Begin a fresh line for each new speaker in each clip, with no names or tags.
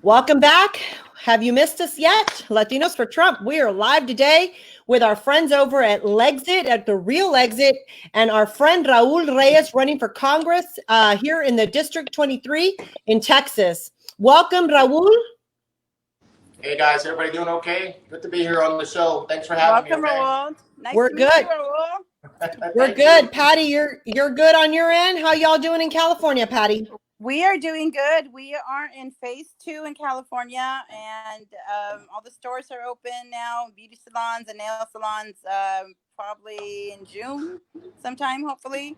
Welcome back. Have you missed us yet? Latinos for Trump. We are live today with our friends over at Lexit, at the Real Exit, and our friend Raul Reyes running for Congress here in the District 23 in Texas. Welcome, Raul.
Hey guys, everybody doing okay? Good to be here on the show. Thanks for having
Welcome,
me. Okay?
Raul. Nice
We're
to meet
good.
you, Raul.
We're good. Patty, you're good on your end. How y'all doing in California, Patty?
We are doing good. We are in phase 2 in California, and all the stores are open now. Beauty salons and nail salons, probably in June sometime, hopefully.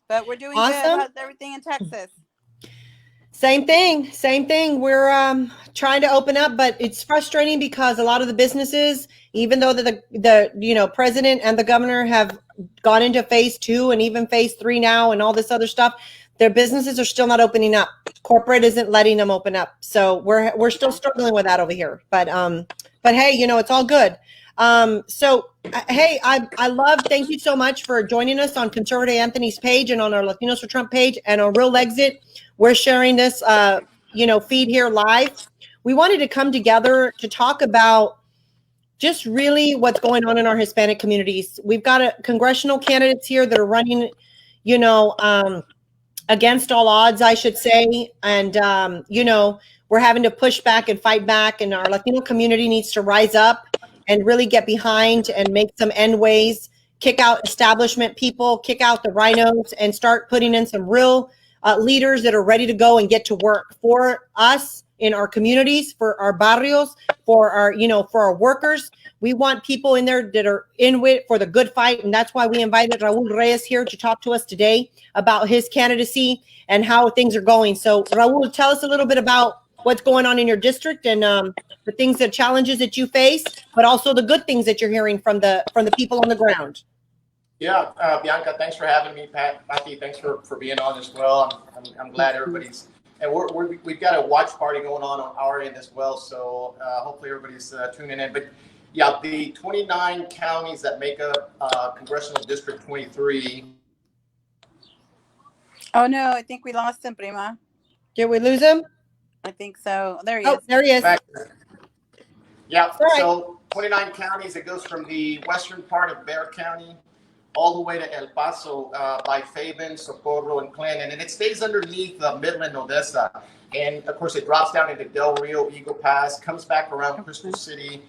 But we're doing good. How's everything in Texas?
Same thing. We're trying to open up, but it's frustrating because a lot of the businesses, even though the president and the governor have gone into phase 2 and even phase 3 now and all this other stuff, their businesses are still not opening up. Corporate isn't letting them open up. So we're still struggling with that over here. But hey, it's all good. Hey, thank you so much for joining us on Conservative Anthony's page and on our Latinos for Trump page and on Real Exit. We're sharing this, feed here live. We wanted to come together to talk about just really what's going on in our Hispanic communities. We've got congressional candidates here that are running, against all odds, I should say. And, we're having to push back and fight back. And our Latino community needs to rise up and really get behind and make some end ways, kick out establishment people, kick out the rhinos, and start putting in some real leaders that are ready to go and get to work for us in our communities, for our barrios, for our workers. We want people in there that are in it for the good fight. And that's why we invited Raul Reyes here to talk to us today about his candidacy and how things are going. So Raul, tell us a little bit about what's going on in your district and the things, the challenges that you face, but also the good things that you're hearing from the people on the ground.
Yeah, Bianca, thanks for having me. Patty, thanks for being on as well. I'm glad everybody's, and we've got a watch party going on our end as well. So hopefully everybody's tuning in. But yeah, the 29 counties that make up Congressional District 23.
Oh no, I think we lost him, Prima.
Did we lose him?
I think so. There he
is. There he is.
Yeah, right. So 29 counties. It goes from the western part of Bexar County all the way to El Paso by Faven, Socorro, and Clinton, and it stays underneath Midland, Odessa. And of course, it drops down into Del Rio, Eagle Pass, comes back around Crystal City,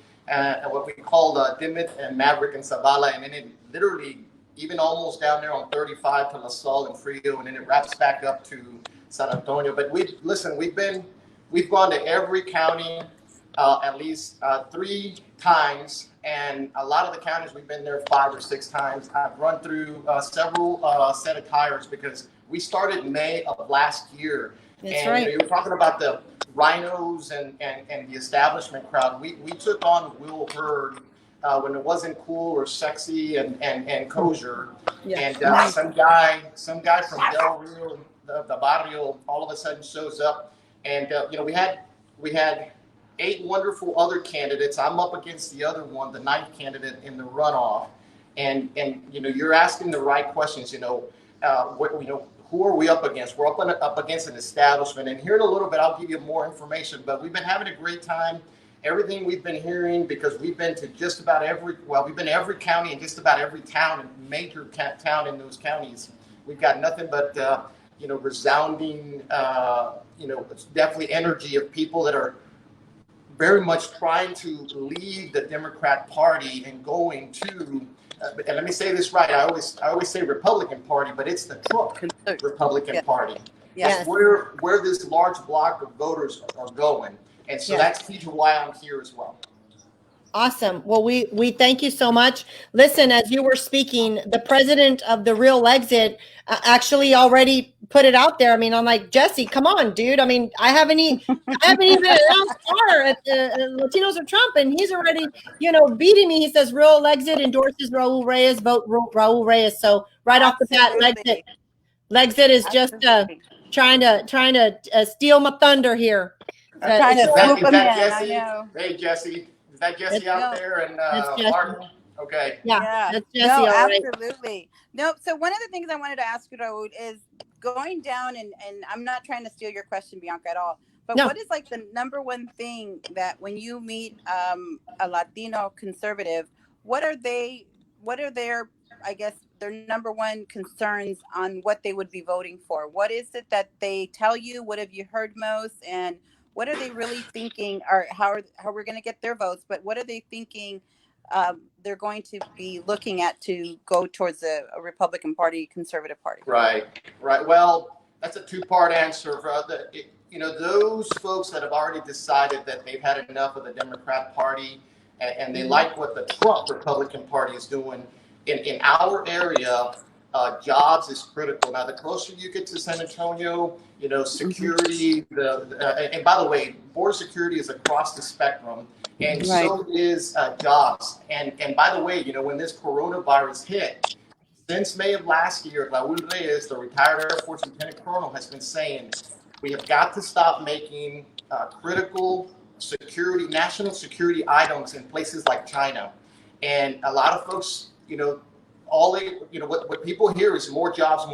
what we call Dimmitt and Maverick and Zavala, and then it literally even almost down there on 35 to La Salle and Frio, and then it wraps back up to San Antonio. But we've gone to every county at least 3 times. And a lot of the counties, we've been there 5 or 6 times. I've run through several set of tires because we started May of last year.
That's right.
You were talking about the rhinos and the establishment crowd. We took on Will Hurd when it wasn't cool or sexy and kosher. Yeah. And some guy from Del Rio, the barrio, all of a sudden shows up. And we had 8 wonderful other candidates. I'm up against the other one, the 9th candidate in the runoff, and you're asking the right questions. Who are we up against? We're up against an establishment, and here in a little bit I'll give you more information. But we've been having a great time. Everything we've been hearing, because we've been to just about we've been to every county and just about every town and major town in those counties. We've got nothing but resounding, definitely energy of people that are very much trying to leave the Democrat Party and going to, and let me say this right, I always say Republican Party, but it's the Trump Republican Party.
Yes.
Where this large block of voters are going. And so that's key to why I'm here as well.
Awesome. Well, we thank you so much. Listen, as you were speaking, the president of the Real Exit actually already put it out there. I mean, I'm like, Jesse, come on, dude. I mean, I haven't even announced our at the Latinos of Trump, and he's already, beating me. He says Real Exit endorses Raul Reyes, vote Raul Reyes. So right off the bat, Lexit is just trying to steal my thunder here.
Trying to swoop him in.
Jesse?
I know.
Hey, Jesse. Is that Jesse out there? And Martin? Okay.
Yeah. That's Jesse.
No,
right.
Absolutely. No, so one of the things I wanted to ask you, Raul, is going down, and I'm not trying to steal your question, Bianca, at all, But
No.
what is like the number one thing that when you meet a Latino conservative, what are their, I guess, their number one concerns on what they would be voting for? What is it that they tell you? What have you heard most? And what are they really thinking, or how we're going to get their votes? But what are they thinking they're going to be looking at to go towards a Republican Party, conservative party?
Right. Well, that's a two-part answer. Those folks that have already decided that they've had enough of the Democrat Party and they like what the Trump Republican Party is doing in our area. Jobs is critical. Now, the closer you get to San Antonio, security. And by the way, border security is across the spectrum, and so is jobs. And by the way, when this coronavirus hit. Since May of last year, Raul Reyes, the retired Air Force Lieutenant Colonel, has been saying we have got to stop making critical security, national security items in places like China. And a lot of folks, what people hear is more jobs,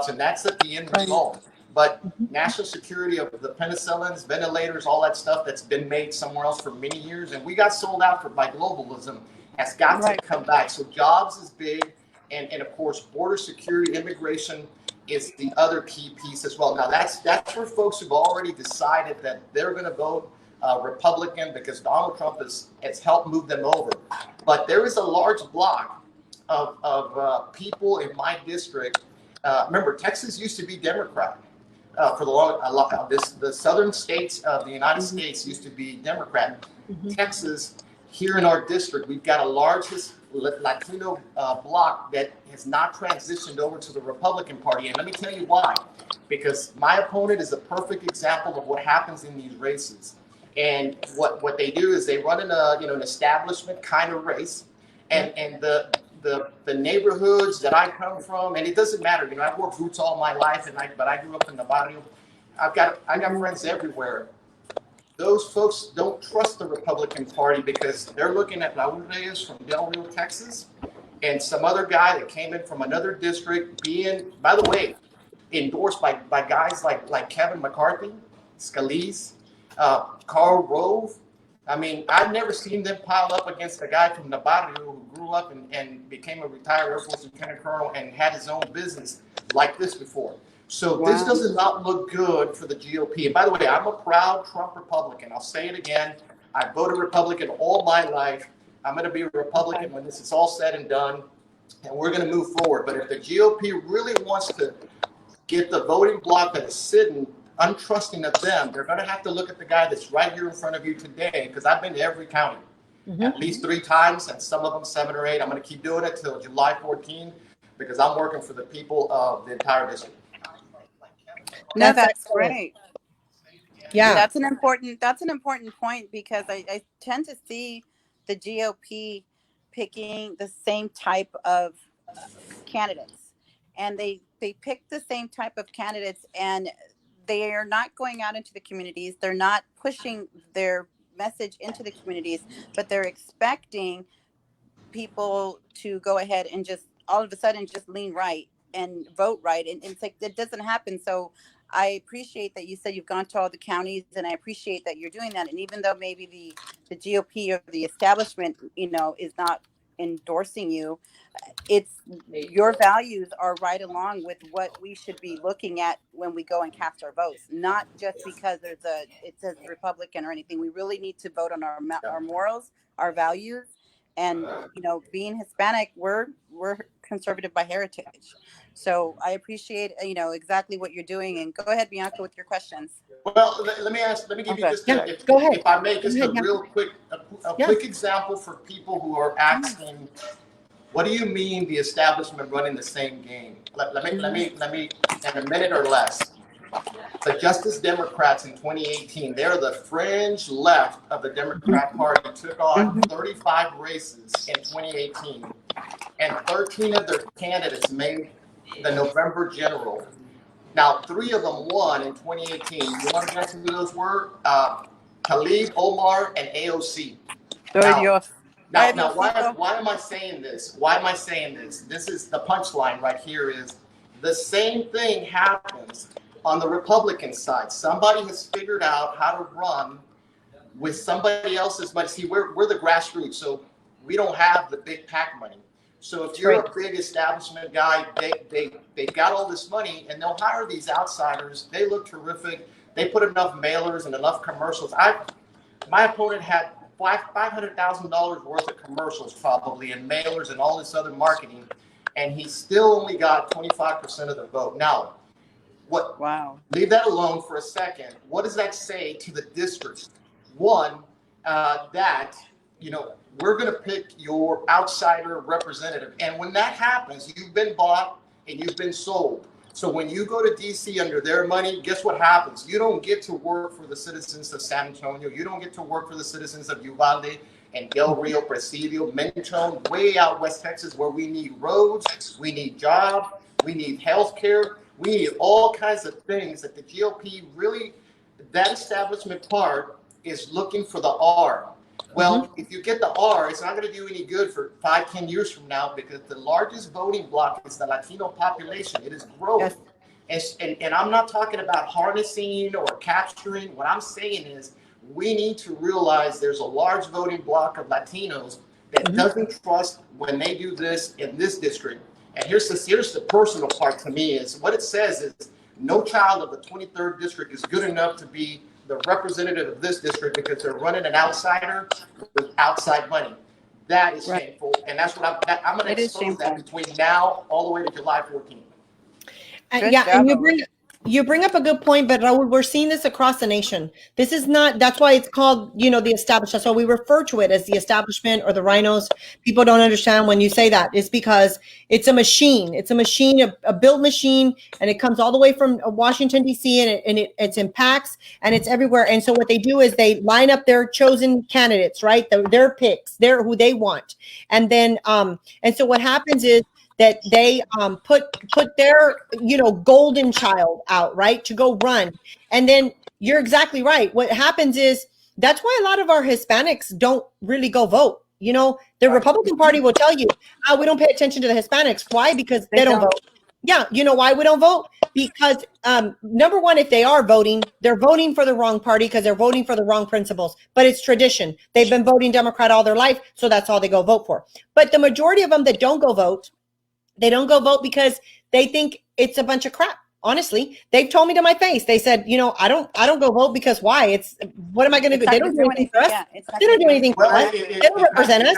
and that's at the end result. But national security of the penicillins, ventilators, all that stuff that's been made somewhere else for many years, and we got sold out by globalism, has got to come back. So jobs is big. And of course, border security, immigration is the other key piece as well. Now, that's for folks who've already decided that they're going to vote Republican because Donald Trump has helped move them over. But there is a large block of people in my district. Remember, Texas used to be Democrat for the southern states of the United States used to be Democrat. Texas, here in our district, we've got a largest Latino bloc that has not transitioned over to the Republican Party. And let me tell you why. Because my opponent is a perfect example of what happens in these races. And what they do is they run in an establishment kind of race. And the neighborhoods that I come from, and it doesn't matter, I've worked roots all my life, but I grew up in the barrio. I got friends everywhere. Those folks don't trust the Republican Party because they're looking at Raul Reyes from Del Rio, Texas, and some other guy that came in from another district being, by the way, endorsed by guys like Kevin McCarthy, Scalise, Karl Rove. I mean, I've never seen them pile up against a guy from the barrio who grew up and became a retired Air Force Lieutenant Colonel and had his own business like this before. So this does not look good for the GOP. And by the way, I'm a proud Trump Republican. I'll say it again. I voted Republican all my life. I'm going to be a Republican when this is all said and done, and we're going to move forward. But if the GOP really wants to get the voting bloc that is sitting untrusting of them, they're going to have to look at the guy that's right here in front of you today, because I've been to every county at least 3 times, and some of them 7 or 8. I'm going to keep doing it till July 14 because I'm working for the people of the entire district.
No, that's great.
Yeah,
that's an important point, because I tend to see the GOP picking the same type of candidates, and they pick the same type of candidates, and they are not going out into the communities. They're not pushing their message into the communities, but they're expecting people to go ahead and just all of a sudden just lean right and vote right, and it's like it doesn't happen. So I appreciate that you said you've gone to all the counties, and I appreciate that you're doing that. And even though maybe the GOP or the establishment, is not endorsing you, it's your values are right along with what we should be looking at when we go and cast our votes, not just because it says Republican or anything. We really need to vote on our morals, our values. And being Hispanic, we're conservative by heritage. So I appreciate exactly what you're doing. And go ahead, Bianca, with your questions.
Well, let me give you just
go ahead.
If I may, just a real quick quick example for people who are asking, what do you mean the establishment running the same game? Let me in a minute or less. The Justice Democrats in 2018, they're the fringe left of the Democrat Party, took on 35 races in 2018, and 13 of their candidates made the November general. Now, 3 of them won in 2018. You want to guess who those were? Khalid, Omar, and AOC. Now, why am I saying this? Why am I saying this? This is the punchline right here is the same thing happens On the Republican side, somebody has figured out how to run with somebody else's money. See, we're the grassroots, so we don't have the big PAC money. So if you're a big establishment guy, they've got all this money, and they'll hire these outsiders. They look terrific. They put enough mailers and enough commercials. My opponent had $500,000 worth of commercials probably, and mailers and all this other marketing, and he still only got 25% of the vote. Now, leave that alone for a second. What does that say to the districts? One, that, we're going to pick your outsider representative. And when that happens, you've been bought and you've been sold. So when you go to DC under their money, guess what happens? You don't get to work for the citizens of San Antonio. You don't get to work for the citizens of Uvalde and Del Rio, Presidio, Mentone, way out West Texas, where we need roads, we need jobs, we need health care, we need all kinds of things that the GOP really, that establishment part is looking for the R. Well, if you get the R, it's not going to do any good for 5-10 years from now, because the largest voting bloc is the Latino population. It is growing. Yes. And I'm not talking about harnessing or capturing. What I'm saying is we need to realize there's a large voting bloc of Latinos that doesn't trust when they do this in this district. And here's the personal part to me is what it says is no child of the 23rd district is good enough to be the representative of this district because they're running an outsider with outside money. That is shameful, and that's what I'm going to expose that between now all the way to July 14th.
And you bring up a good point, but Raul, we're seeing this across the nation. This is not, that's why it's called, the establishment. That's why we refer to it as the establishment or the rhinos. People don't understand when you say that. It's because it's a machine. It's a machine, a built machine, and it comes all the way from Washington, D.C., and it's in PACs, and it's everywhere. And so what they do is they line up their chosen candidates, right? Their picks, who they want. And then, and so what happens is, that they put their, golden child out, right, to go run. And then you're exactly right. What happens is that's why a lot of our Hispanics don't really go vote. The Republican Party will tell you, we don't pay attention to the Hispanics. Why? Because they don't vote. Yeah. You know why we don't vote? Because number one, if they are voting, they're voting for the wrong party because they're voting for the wrong principles. But it's tradition. They've been voting Democrat all their life, so that's all they go vote for. But the majority of them that don't go vote, they don't go vote because they think it's a bunch of crap. Honestly, they've told me to my face. They said, I don't go vote because why? What am I going to do? They don't do anything for us. They don't do anything for us. They don't represent us.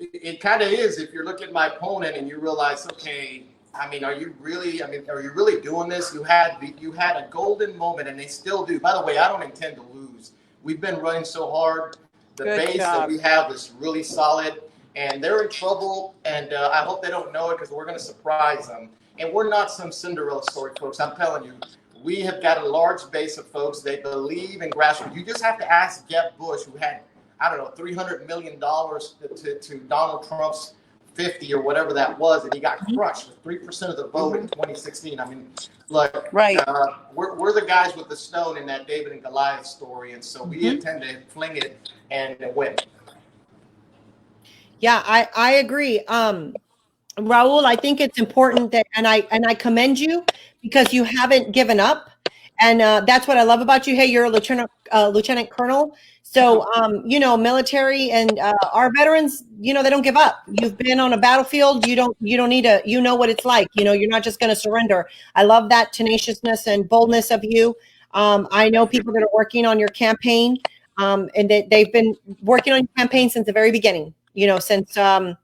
It kind of is. If you're looking at my opponent and you realize, okay, are you really doing this? You had a golden moment, and they still do. By the way, I don't intend to lose. We've been running so hard. The base that we have is really solid. And they're in trouble, and I hope they don't know it because we're going to surprise them. And we're not some Cinderella story, folks. I'm telling you, we have got a large base of folks. They believe in grassroots. You just have to ask Jeb Bush, who had, $300 million to Donald Trump's 50 or whatever that was, and he got crushed with 3% of the vote in 2016. Look, we're the guys with the stone in that David and Goliath story, and so we intend to fling it and win.
Yeah, I agree. Raul, I think it's important that, and I commend you because you haven't given up. And that's what I love about you. Hey, you're a lieutenant colonel. So, military and our veterans, they don't give up. You've been on a battlefield. You don't need to, what it's like. You're not just going to surrender. I love that tenaciousness and boldness of you. I know people that are working on your campaign, and they've been working on your campaign since the very beginning. Since you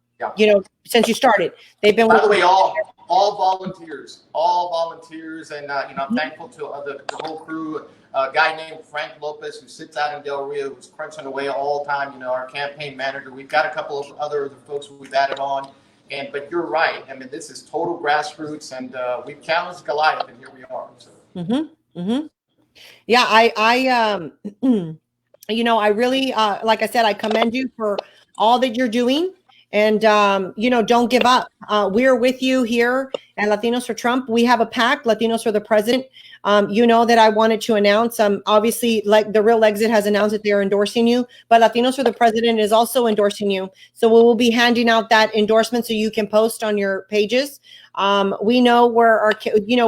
started, they've been.
By the way, all volunteers, and I'm thankful to the whole crew. A guy named Frank Lopez who sits out in Del Rio, who's crunching away all the time. Our campaign manager. We've got a couple of other folks we've added on, but you're right. this is total grassroots, and we've challenged Goliath, and here we are. So.
Yeah, I really, like I said, I commend you for all that you're doing, and, don't give up. We're with you here at Latinos for Trump. We have a PAC, Latinos for the President. You know that I wanted to announce, obviously, like the Real Lexit has announced that they're endorsing you, but Latinos for the President is also endorsing you. So we will be handing out that endorsement so you can post on your pages. We know where our,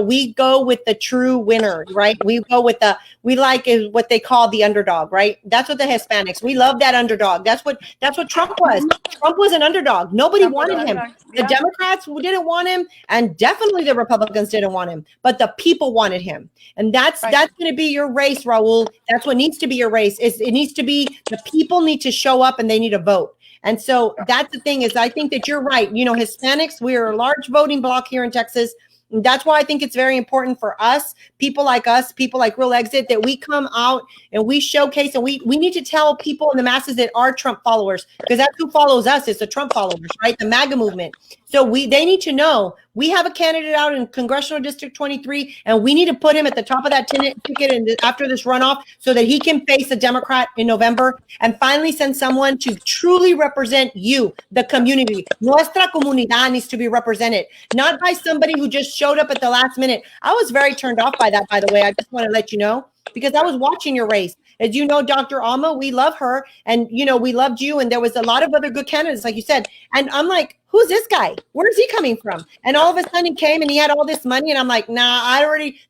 we go with the true winner, right? We go with we like is what they call the underdog, right? That's what the Hispanics, we love that underdog. That's what Trump was. Trump was an underdog. Nobody wanted him. The Democrats didn't want him, and definitely the Republicans didn't want him, but the people wanted him. And that's going to be your race, Raul. That's what needs to be your race. It needs to be, the people need to show up and they need to vote. And so that's the thing, is I think that you're right. Hispanics, we're a large voting bloc here in Texas. And that's why I think it's very important for us, people like Real Exit, that we come out and we showcase, and we need to tell people in the masses that are Trump followers, because that's who follows us. It's the Trump followers, right? The MAGA movement. So they need to know we have a candidate out in Congressional District 23, and we need to put him at the top of that ticket after this runoff so that he can face a Democrat in November and finally send someone to truly represent you, the community. Nuestra comunidad needs to be represented, not by somebody who just showed up at the last minute. I was very turned off by that, by the way. I just want to let you know, because I was watching your race. As you know, Dr. Alma, we love her, and we loved you, and there was a lot of other good candidates, like you said. And I'm like, who's this guy? Where's he coming from? And all of a sudden he came and he had all this money, and I'm like, nah,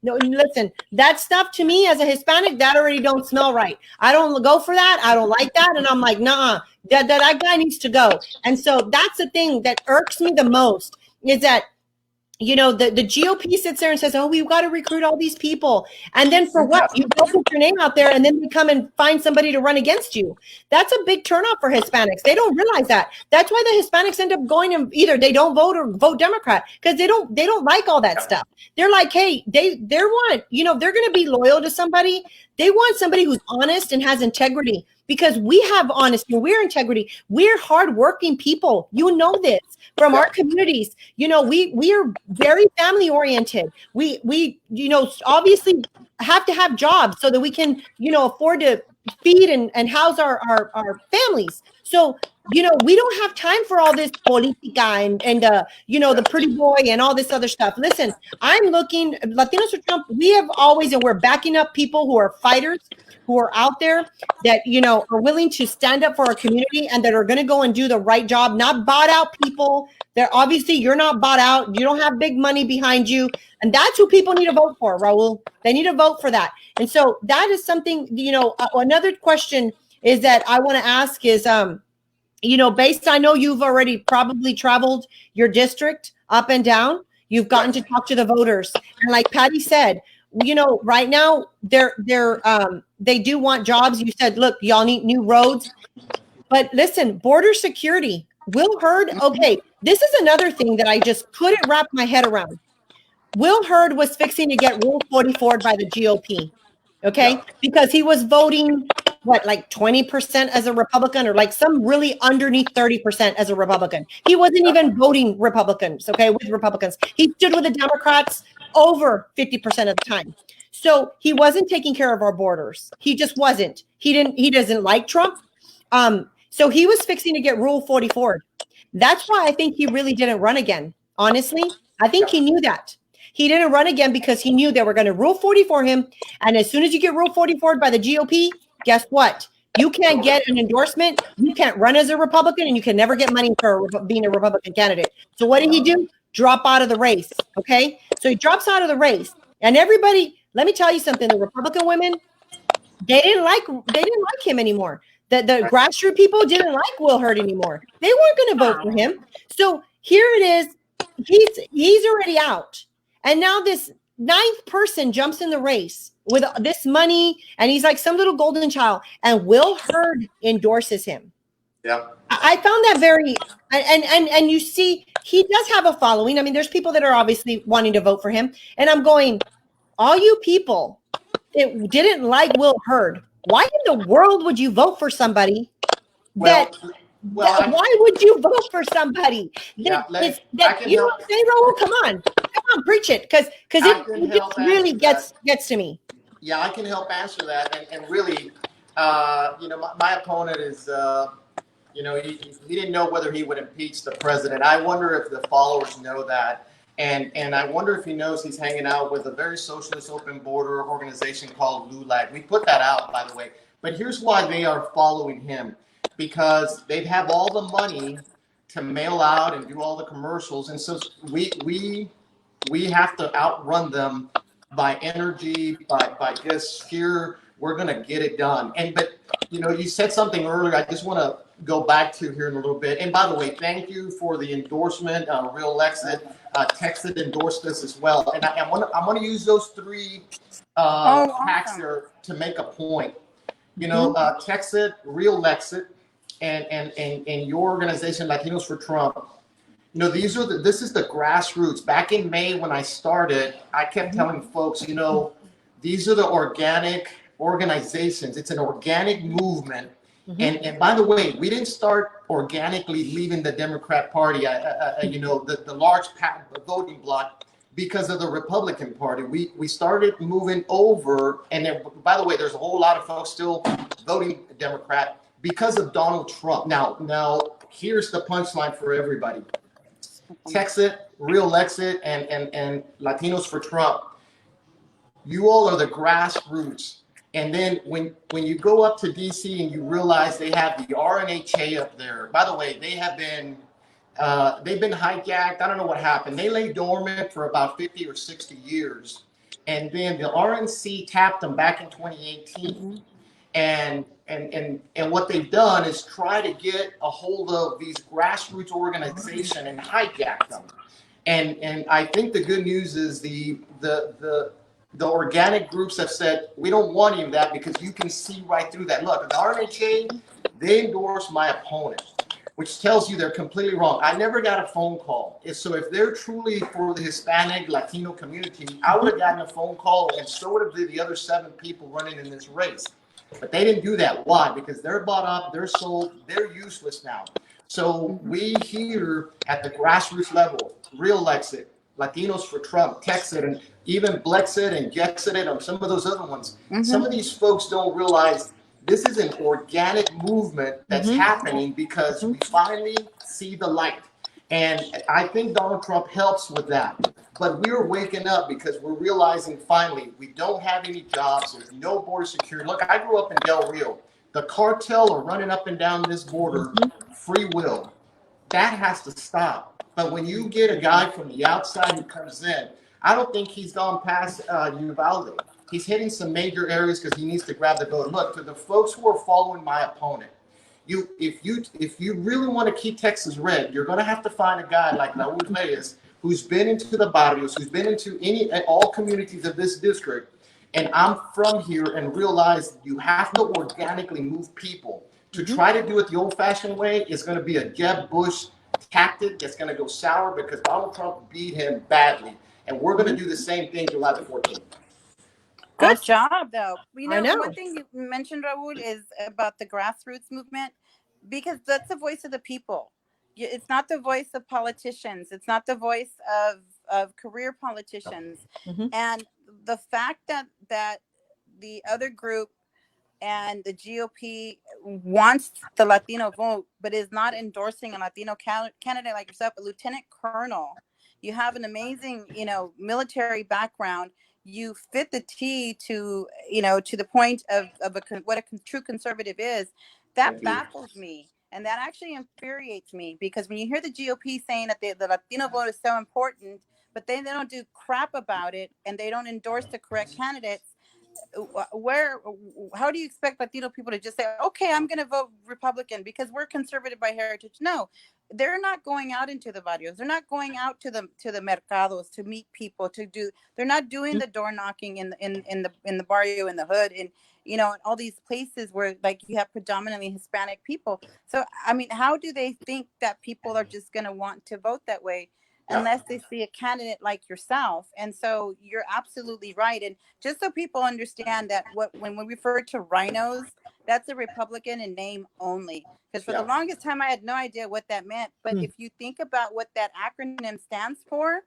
no, listen, that stuff to me as a Hispanic, that already don't smell right. I don't go for that. I don't like that. And I'm like, nah, that guy needs to go. And so that's the thing that irks me the most, is that the GOP sits there and says, oh, we've got to recruit all these people. And then for what? You go put your name out there and then we come and find somebody to run against you. That's a big turnoff for Hispanics. They don't realize that. That's why the Hispanics end up going, and either they don't vote or vote Democrat, because they don't like all that stuff. They're like, hey, they're going to be loyal to somebody. They want somebody who's honest and has integrity, because we have honesty, we're integrity, we're hardworking people. You know this from our communities. We are very family oriented. We obviously have to have jobs so that we can afford to feed and house our families. So we don't have time for all this politica and the pretty boy and all this other stuff. Listen, I'm looking, Latinos for Trump, we have always, and we're backing up people who are fighters, who are out there that, are willing to stand up for our community and that are going to go and do the right job, not bought out people. They're obviously, you're not bought out. You don't have big money behind you. And that's who people need to vote for, Raul. They need to vote for that. And so that is something, another question is that I want to ask is, based, I know you've already probably traveled your district up and down. You've gotten to talk to the voters. And like Patty said, right now they do want jobs. You said, look, y'all need new roads. But listen, border security, Will Hurd. Okay, this is another thing that I just couldn't wrap my head around. Will Hurd was fixing to get Rule 44 by the GOP. Okay, because he was voting like 20% as a Republican, or like some really underneath 30% as a Republican. He wasn't even voting Republicans, with Republicans. He stood with the Democrats over 50% of the time. So he wasn't taking care of our borders. He just wasn't. He doesn't like Trump. So he was fixing to get Rule 44. That's why I think he really didn't run again. Honestly, I think he knew that. He didn't run again because he knew they were going to Rule 44 him. And as soon as you get Rule 44 by the GOP, guess what? You can't get an endorsement. You can't run as a Republican, and you can never get money for being a Republican candidate. So what did he do? Drop out of the race. Okay. So he drops out of the race, and everybody, let me tell you something. The Republican women, they didn't like him anymore. The grassroots people didn't like Will Hurd anymore. They weren't going to vote for him. So here it is. He's already out. And now this ninth person jumps in the race with this money, and he's like some little golden child, and Will Hurd endorses him.
Yeah.
I found that very, and you see, he does have a following. I mean, there's people that are obviously wanting to vote for him. And I'm going, all you people that didn't like Will Hurd, why in the world would you vote for somebody why would you vote for somebody say, Raul, come on, preach it, because it just really gets to me.
Yeah, I can help answer that, and really, my opponent is, he didn't know whether he would impeach the president. I wonder if the followers know that, And I wonder if he knows he's hanging out with a very socialist open border organization called LULAC. We put that out, by the way. But here's why they are following him. Because they have all the money to mail out and do all the commercials. And so we have to outrun them by energy, by just here, we're going to get it done. But you said something earlier. I just want to go back to here in a little bit. And by the way, thank you for the endorsement. Real Lexit, Texit endorsed this as well. And I'm going to use those three hacks there to make a point. Texit, Real Lexit, and your organization, Latinos for Trump. This is the grassroots. Back in May when I started, I kept telling folks, these are the organic organizations. It's an organic movement. And by the way, we didn't start organically leaving the Democrat Party, the large voting bloc because of the Republican Party. We started moving over. And then, by the way, there's a whole lot of folks still voting Democrat because of Donald Trump. Now here's the punchline for everybody. Texit, Real Lexit, and Latinos for Trump. You all are the grassroots. And then when you go up to DC and you realize they have the RNHA up there. By the way, they've been hijacked. I don't know what happened. They lay dormant for about 50 or 60 years. And then the RNC tapped them back in 2018. And what they've done is try to get a hold of these grassroots organizations and hijack them. And I think the good news is the organic groups have said, we don't want any of that because you can see right through that. Look, the RNHA, they endorsed my opponent, which tells you they're completely wrong. I never got a phone call. So if they're truly for the Hispanic, Latino community, I would have gotten a phone call, and so would have the other 7 people running in this race. But they didn't do that. Why? Because they're bought up, they're sold, they're useless now. So we here at the grassroots level, Real Lexit, Latinos for Trump, Texit, and even Blexit and Gexit, and some of those other ones. Some of these folks don't realize this is an organic movement that's happening because we finally see the light. And I think Donald Trump helps with that. But we're waking up because we're realizing finally we don't have any jobs. There's no border security. Look, I grew up in Del Rio. The cartel are running up and down this border, free will. That has to stop. But when you get a guy from the outside who comes in, I don't think he's gone past Uvalde. He's hitting some major areas because he needs to grab the vote. Look, to the folks who are following my opponent, if you really want to keep Texas red, you're going to have to find a guy like Raul Reyes who's been into the barrios, who's been into all communities of this district. And I'm from here and realize you have to organically move people. To try to do it the old-fashioned way is going to be a Jeb Bush tactic that's going to go sour because Donald Trump beat him badly. And we're going to do the same thing July the 14th.
Good job, though.
I know.
One thing you mentioned, Raul, is about the grassroots movement, because that's the voice of the people. It's not the voice of politicians. It's not the voice of career politicians. And the fact that the other group and the GOP wants the Latino vote, but is not endorsing a Latino candidate like yourself, a lieutenant colonel. You have an amazing, military background. You fit the T to the point of what a true conservative is. That baffles me. And that actually infuriates me, because when you hear the GOP saying that the Latino vote is so important, but they don't do crap about it and they don't endorse the correct candidates, how do you expect Latino people to just say, okay, I'm going to vote Republican because we're conservative by heritage? No, they're not going out into the barrios. They're not going out to the mercados to meet people, they're not doing the door knocking in the barrio, in the hood, and all these places where you have predominantly Hispanic people. So I mean, how do they think that people are just going to want to vote that way unless they see a candidate like yourself? And so you're absolutely right. And just so people understand that when we refer to rhinos, that's a Republican in name only. Because for the longest time, I had no idea what that meant. But if you think about what that acronym stands for,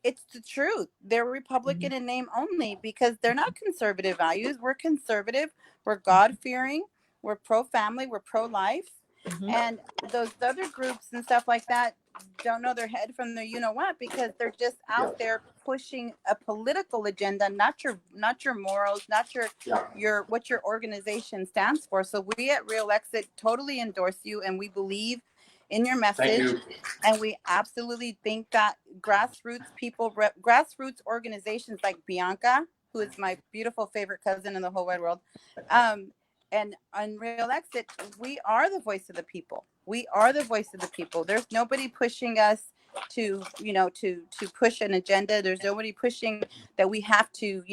it's the truth. They're Republican in name only because they're not conservative values. We're conservative. We're God-fearing. We're pro-family. We're pro-life. And those other groups and stuff like that, don't know their head from their you-know-what, because they're just out there pushing a political agenda, not your morals, not your what your organization stands for. So we at Real Lexit totally endorse you, and we believe in your message.
Thank you.
And we absolutely think that grassroots people, grassroots organizations like Bianca, who is my beautiful favorite cousin in the whole wide world, and on Real Exit, we are the voice of the people. We are the voice of the people. There's nobody pushing us to push an agenda. There's nobody pushing that we have to,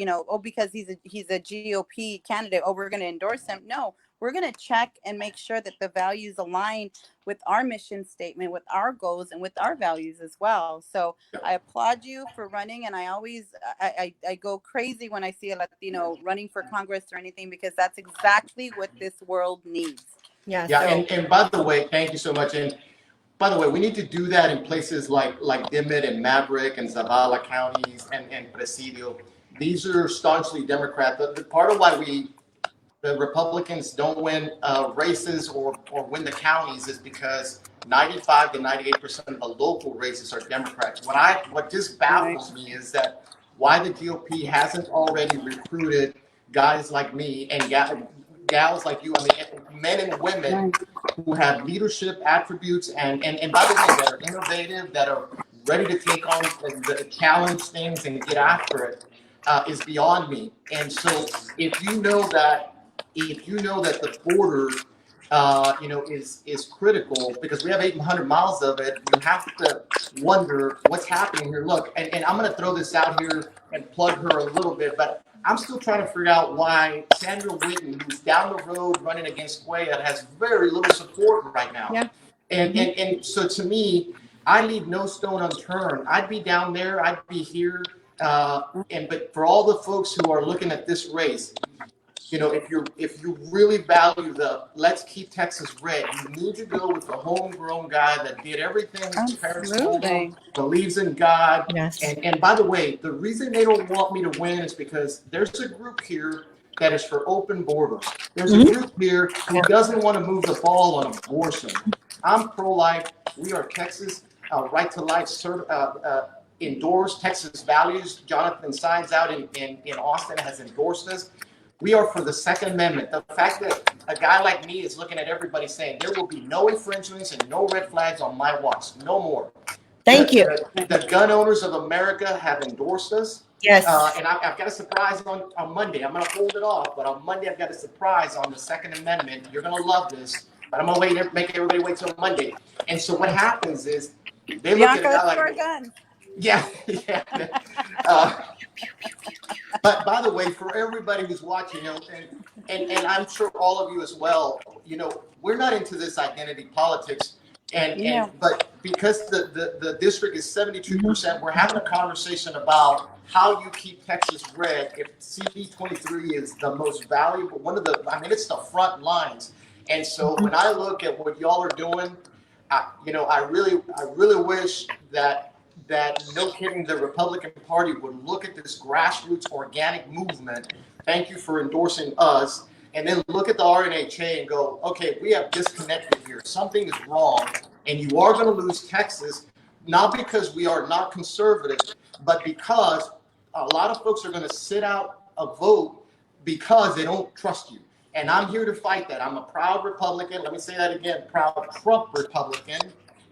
because he's a GOP candidate, we're going to endorse him. No, we're going to check and make sure that the values align with our mission statement, with our goals, and with our values as well. So I applaud you for running, and I always I go crazy when I see a Latino running for Congress or anything, because that's exactly what this world needs.
Yes.
Yeah, and by the way, thank you so much. And by the way, we need to do that in places like Dimmitt and Maverick and Zavala counties and Presidio. These are staunchly Democrat. The part of why the Republicans don't win races or win the counties is because 95 to 98% of the local races are Democrats. What just baffles me is that why the GOP hasn't already recruited guys like me and gals like you, I mean, men and women who have leadership attributes and by the way, that are innovative, that are ready to take on the challenge things and get after it, is beyond me. And so if you know that the border, is critical because we have 800 miles of it, you have to wonder what's happening here. Look, and I'm going to throw this out here and plug her a little bit, but I'm still trying to figure out why Sandra Whitten, who's down the road running against Cuellar, has very little support right now.
Yeah.
And so to me, I leave no stone unturned. I'd be down there, I'd be here, but for all the folks who are looking at this race, if you really value the let's keep Texas red, you need to go with the homegrown guy that did everything his parents told him, believes in God.
Yes.
And by the way, the reason they don't want me to win is because there's a group here that is for open borders. There's a group here who doesn't want to move the ball on abortion. I'm pro-life. We are Texas right to life endorsed. Texas values. Jonathan Signs out in Austin has endorsed us. We are for the Second Amendment. The fact that a guy like me is looking at everybody saying there will be no infringements and no red flags on my watch, no more.
Thank you.
The gun owners of America have endorsed us.
Yes.
And I've got a surprise on Monday. I'm going to hold it off, but on Monday I've got a surprise on the Second Amendment. You're going to love this, but I'm going to make everybody wait till Monday. And so what happens is they look at a guy like
gun.
Yeah. But by the way, for everybody who's watching, and I'm sure all of you as well, we're not into this identity politics, but because the district is 72%, we're having a conversation about how you keep Texas red. If CD23 is the most valuable, it's the front lines. And so when I look at what y'all are doing, I really wish that no kidding, the Republican Party would look at this grassroots organic movement. Thank you for endorsing us. And then look at the RNHA and go, okay, we have disconnected here. Something is wrong. And you are going to lose Texas, not because we are not conservative, but because a lot of folks are going to sit out a vote because they don't trust you. And I'm here to fight that. I'm a proud Republican. Let me say that again, proud Trump Republican.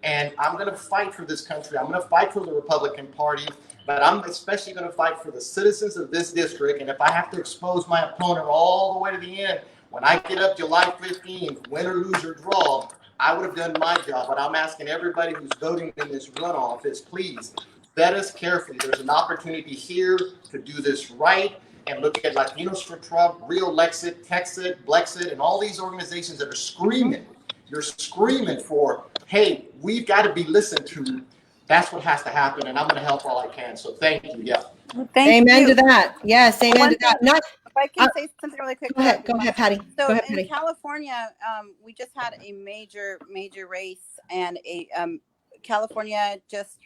And I'm going to fight for this country. I'm going to fight for the Republican Party, but I'm especially going to fight for the citizens of this district. And if I have to expose my opponent all the way to the end, when I get up July 15th, win or lose or draw, I would have done my job. But I'm asking everybody who's voting in this runoff is please vet us carefully. There's an opportunity here to do this right and look at Latinos for Trump, Real Lexit, Texit, Blexit, and all these organizations that are screaming. You're screaming for, hey, we've got to be listened to. That's what has to happen, and I'm going to help all I can. So thank you. Yeah.
Amen to that. Yes, amen to that.
If I can say something really quick.
Go ahead, Patty.
So
go ahead,
in
Patty.
California, we just had a major race, and California just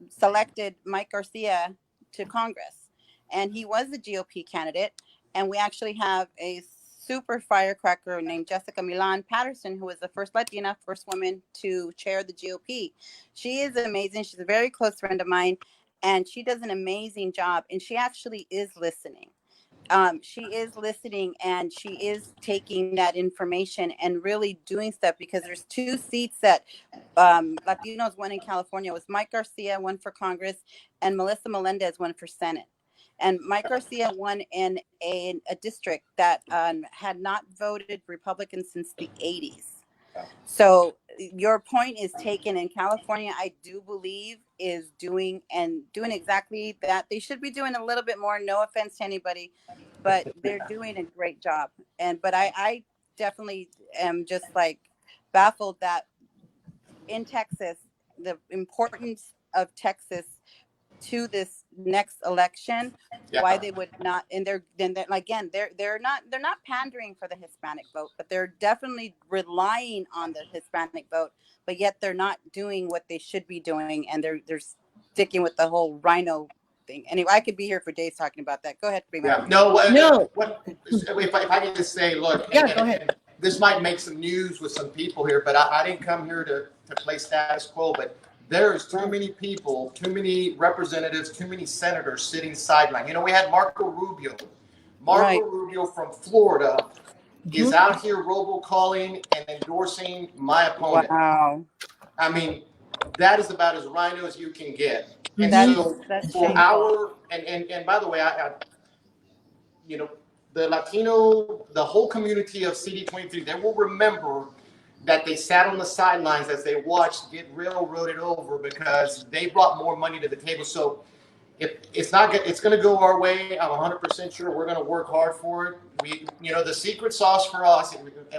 selected Mike Garcia to Congress, and he was the GOP candidate. And we actually have a super firecracker named Jessica Milan Patterson, who was the first Latina, first woman to chair the GOP. She is amazing. She's a very close friend of mine, and she does an amazing job. And she actually is listening. She is listening, and she is taking that information and really doing stuff, because there's 2 seats that Latinos won in California. It was Mike Garcia won for Congress, and Melissa Melendez won for Senate. And Mike Garcia won in a district that had not voted Republican since the 80s. So your point is taken. In California, I do believe is doing exactly that. They should be doing a little bit more. No offense to anybody, but they're doing a great job. But I definitely am just like baffled that in Texas, the importance of Texas to this next election, why they would not, and they're not pandering for the Hispanic vote, but they're definitely relying on the Hispanic vote, but yet they're not doing what they should be doing, and they're sticking with the whole rhino thing. Anyway, I could be here for days talking about that. Go ahead,
if I can just say, look,
go ahead.
This might make some news with some people here, but I didn't come here to play status quo, but there's too many people, too many representatives, too many senators sitting sideline. You know, we had Marco Rubio. Rubio from Florida is out here robocalling and endorsing my opponent.
Wow.
I mean, that is about as rhino as you can get. And
that's
for
shameful.
our and by the way, I you know, the Latino, the whole community of CD23, they will remember that they sat on the sidelines as they watched get railroaded over because they brought more money to the table. So if it's not good, it's going to go our way. I'm 100% sure we're going to work hard for it. We, you know, the secret sauce for us,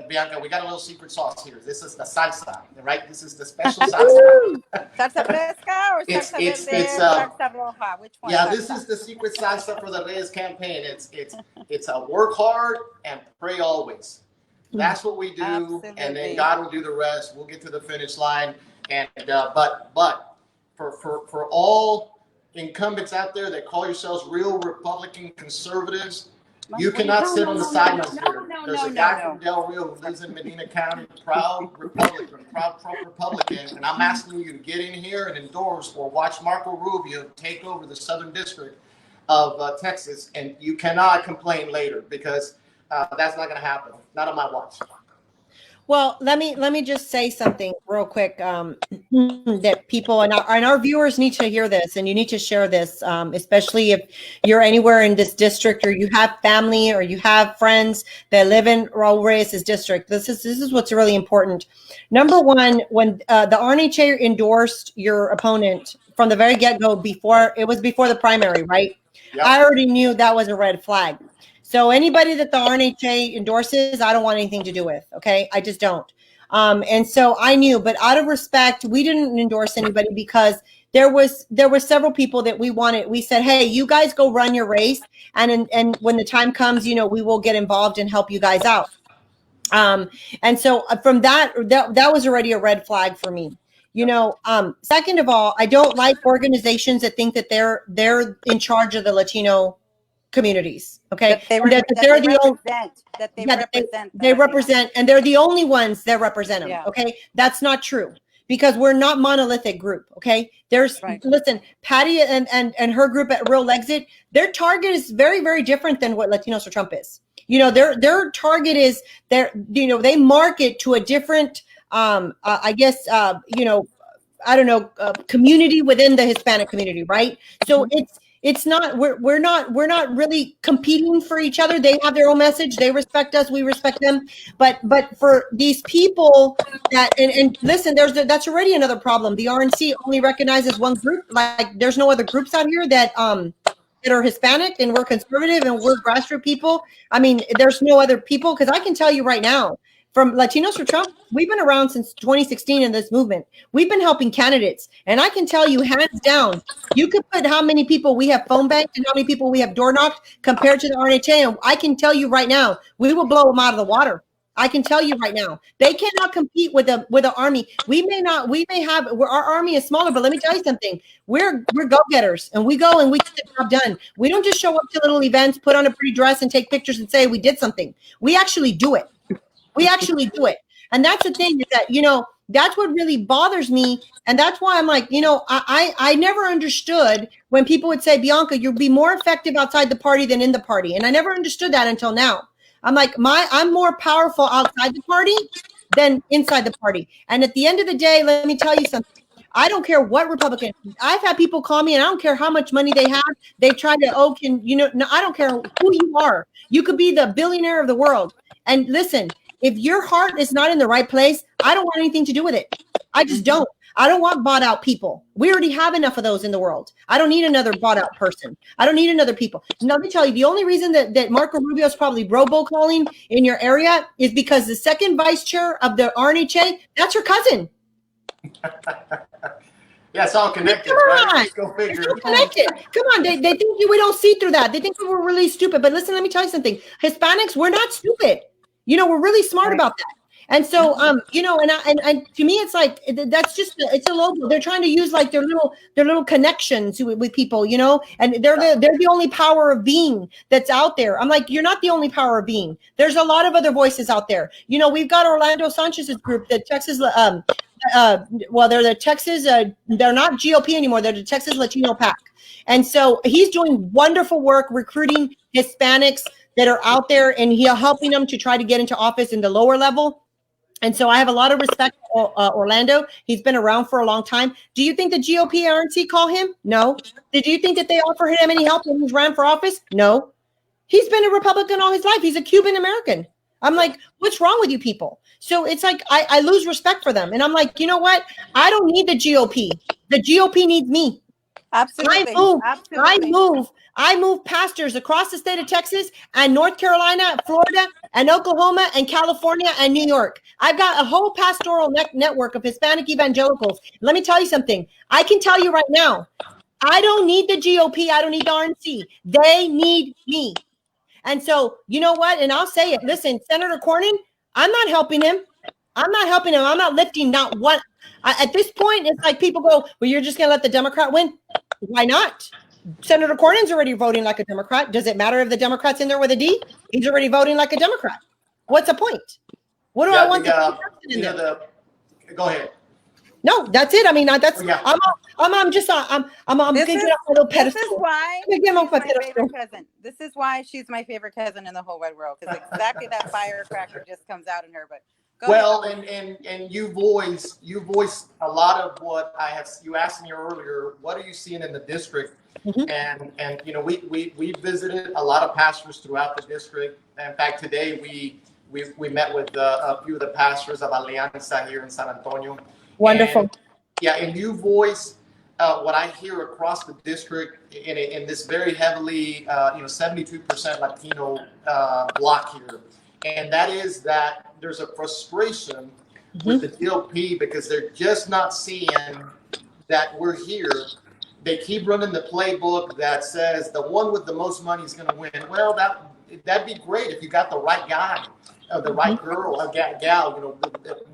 Bianca, we got a little secret sauce here. This is the salsa, right? This is the special salsa.
Salsa fresca or salsa verde, salsa roja? Which one?
Yeah, this is the secret salsa for the Reyes campaign. It's a work hard and pray always. That's what we do.
Absolutely.
And then God will do the rest. We'll get to the finish line. And but for all incumbents out there that call yourselves real Republican conservatives, you cannot sit on the sidelines here. There's a guy from Del Rio who lives in Medina County, proud Republican, proud Republican, and I'm asking you to get in here and endorse or watch Marco Rubio take over the Southern District of Texas, and you cannot complain later because that's not going to happen. Not on my watch.
Well, let me just say something real quick that people and our viewers need to hear this, and you need to share this, especially if you're anywhere in this district or you have family or you have friends that live in Raul Reyes' district. This is what's really important. Number one, when the RNHA endorsed your opponent from the very get-go, before the primary, right? Yep. I already knew that was a red flag. So anybody that the RNHA endorses, I don't want anything to do with, okay? I just don't. And so I knew, but out of respect, we didn't endorse anybody because there were several people that we said, hey, you guys go run your race. And when the time comes, you know, we will get involved and help you guys out. And so from that was already a red flag for me. You know, second of all, I don't like organizations that think that they're in charge of the Latino communities, okay? They represent, and they're the only ones that represent them, okay? That's not true because we're not monolithic group, okay? Listen, Patty and her group at Real Lexit, their target is very, very different than what Latinos for Trump is. You know, their target is they market to a different, community within the Hispanic community, right? So it's not, we're not really competing for each other. They have their own message. They respect us. We respect them. But for these people and listen, that's already another problem. The RNC only recognizes one group. Like there's no other groups out here that are Hispanic and we're conservative and we're grassroots people. I mean, there's no other people because I can tell you right now, from Latinos for Trump, we've been around since 2016 in this movement. We've been helping candidates. And I can tell you hands down, you could put how many people we have phone banked and how many people we have door knocked compared to the RNHA. And I can tell you right now, we will blow them out of the water. I can tell you right now, they cannot compete with the army. We may have our army is smaller, but let me tell you something. We're go-getters, and we go and we get the job done. We don't just show up to little events, put on a pretty dress, and take pictures and say we did something. We actually do it. We actually do it. And that's the thing, is that, that's what really bothers me. And that's why I'm like, I never understood when people would say, Bianca, you'll be more effective outside the party than in the party. And I never understood that until now. I'm like, I'm more powerful outside the party than inside the party. And at the end of the day, let me tell you something. I don't care what Republican. I've had people call me, and I don't care how much money they have. They try to, no, I don't care who you are. You could be the billionaire of the world. And listen, if your heart is not in the right place, I don't want anything to do with it. I just don't. I don't want bought out people. We already have enough of those in the world. I don't need another bought out person. I don't need another people. Now, let me tell you, the only reason that Marco Rubio is probably robocalling in your area is because the second vice chair of the RNHA, that's her cousin.
Yeah, it's all connected.
Come on. Right? Go figure. It's all connected. Come on. They think we don't see through that. They think we were really stupid. But listen, let me tell you something. Hispanics, we're not stupid. We're really smart about that. And so, and to me, it's like, that's just, it's a logo. They're trying to use like their little connections with people, and they're the only power of being that's out there. I'm like, you're not the only power of being. There's a lot of other voices out there. We've got Orlando Sanchez's group, the Texas, they're the Texas, they're not GOP anymore. They're the Texas Latino PAC. And so he's doing wonderful work recruiting Hispanics that are out there, and he's helping them to try to get into office in the lower level. And so I have a lot of respect for Orlando. He's been around for a long time. Do you think the GOP RNC call him? No. Did you think that they offer him any help when he ran for office? No. He's been a Republican all his life. He's a Cuban American. I'm like, what's wrong with you people? So it's like I lose respect for them. And I'm like, you know what? I don't need the GOP. The GOP needs me.
Absolutely.
I move pastors across the state of Texas and North Carolina, Florida, and Oklahoma, and California, and New York. I've got a whole pastoral network of Hispanic evangelicals. Let me tell you something. I can tell you right now, I don't need the GOP. I don't need the RNC. They need me. And so, you know what? And I'll say it. Listen, Senator Cornyn, I'm not helping him. I'm not lifting not one. At this point, it's like people go, well, you're just going to let the Democrat win? Why not? Senator Cornyn's already voting like a Democrat. Does it matter if the Democrat's in there with a D? He's already voting like a Democrat. What's the point? What do I want to
go ahead.
No, that's it. I mean, that's I'm thinking of my little pedestal.
This is why she's my favorite cousin. This is why she's my favorite cousin in the whole wide world, because exactly that firecracker just comes out in her. But
and you voiced a lot of what you asked me earlier. What are you seeing in the district? Mm-hmm. And we visited a lot of pastors throughout the district. In fact, today we met with a few of the pastors of Alianza here in San Antonio.
Wonderful.
And you voice what I hear across the district in this very heavily 72% Latino block here, and that is that there's a frustration with the GOP because they're just not seeing that we're here. They keep running the playbook that says the one with the most money is going to win. Well, that'd be great if you got the right guy, the right girl, gal,